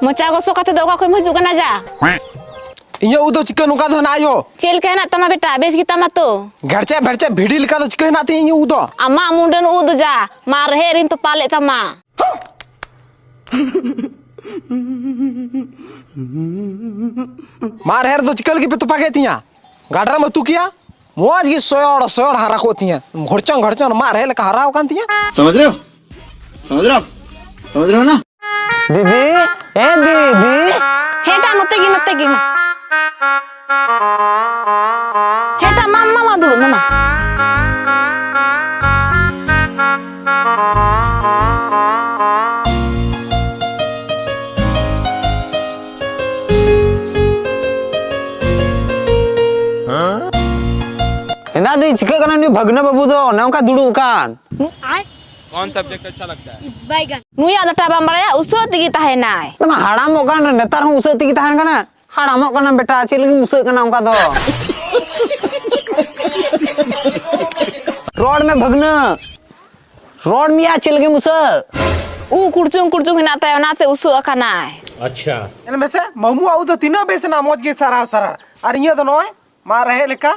Mocha गोसो कते दो कोई मजू कना जा इया उदो चिकन उका दो ना आयो चेल कहना तमा बेटा बेस गीता मतो घरचे भरचे भिड़ी लिका तो चिकन आती इया उदो अम्मा मुंडन उद जा मार हेरिन तो पाले तमा मार हेर दो चिकन की पे तो पाके तिया गाडरा में तू किया मोज की सोयोड़ हरा को तिया घड़चन मार हेल का हराव कान तिया समझ रहे हो ना दीदी ए दीदी हेटा नते गी हेटा मामा दulu mama ना दी चिका कना नी भगना बाबू दो नौका दुड़ू कान कौन सब्जेक्ट अच्छा लगता है बैगन नुया दटा बामड़या उसो तिगी ताहे नाय तमा हाड़ामो कान नेतार हूं उसे तिगी ताहन कना हाड़ामो कना बेटा चेल लगी मुसे कना उनका दो रोड में भगना रोड में आ चेल लगी मुसे ऊ कुड़चुंग हिनाते नाते उसो अकनाय अच्छा एन में से ममु आउ तो तीना बेस ना मोज के सारा और इया तो नोय मार रहे लेका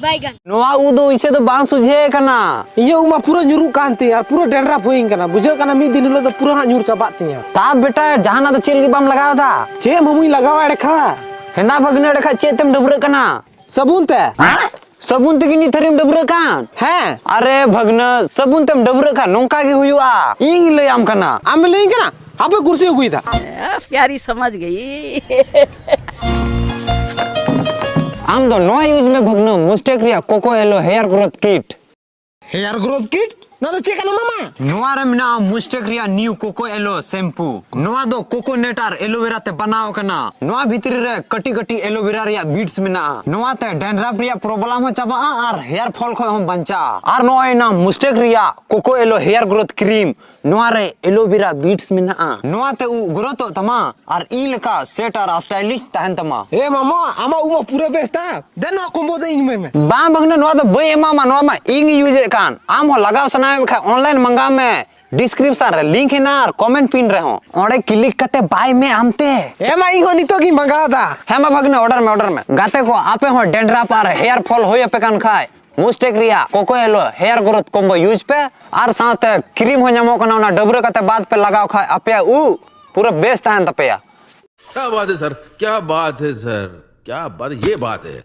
बैगन नोआ उ दो इसे तो बांग सुझे कना इया उमा पूरा न्युरु कानते यार पूरा डेंडरा फोइंग कना बुझे कना मी दिन तो पूरा न्युर चबात तिया ता बेटा जहाना तो चेल की बम लगावा था चे ममुई लगावा रेखा हेना भगने रेखा चे तम डबरे कना सबून ते सबून ते किनी थरिम डबरे कान है अरे भगना सबून तम डबरे का नोंका के हुआ इंग ले आम कना आम ले कना अबे कुर्सी हुई था प्यारी समझ गई आम दो नो यूज में भगनो मिस्टेक रिया coco aloe hair growth kit ना तो चेक ना मामा नोआ रे ना मिस्टेक रिया न्यू कोको एलो शैम्पू नोआ दो कोकोनट आर एलोवेरा ते बनाओ कना नोआ भीतरी रे कटी एलोवेरा रिया बीट्स में ना नोआ ते डैंड्रफ रिया प्रॉब्लम हो चाबा आर हेयर फॉल खो हम बंचा आर नोआ ना मिस्टेक रिया coco aloe hair growth cream नोआ रे एलोवेरा बीट्स में ना नोआ ते उ ग्रोथ तमा आर ई लका सेट आर स्टाइलिश तहन तमा ए मामा आमा उमा पूरा बेस्ता देनो कोम्बो दे इंग में बा भगने नोआ तो बे मामा नोआ मा इंग यूज कान आम हो लगाव सना ऑनलाइन मंगा में डिस्क्रिप्शन रे लिंक है ना और कमेंट पिन रहे हो ओडे क्लिक करते बाय में आमते ए माई को नितो की मंगा दा है मा भगने ऑर्डर में गाते को आपे हो डेंड्रफ और हेयर फॉल होय पे कान खाय मिस्टेक रिया coco aloe hair growth combo use पे और साथ क्रीम हो जामो कना ना डबरे कते बाद पे लगाओ खाय आपे उ पूरा बेस्ट है तपया क्या बात है सर क्या बात है ये बात है।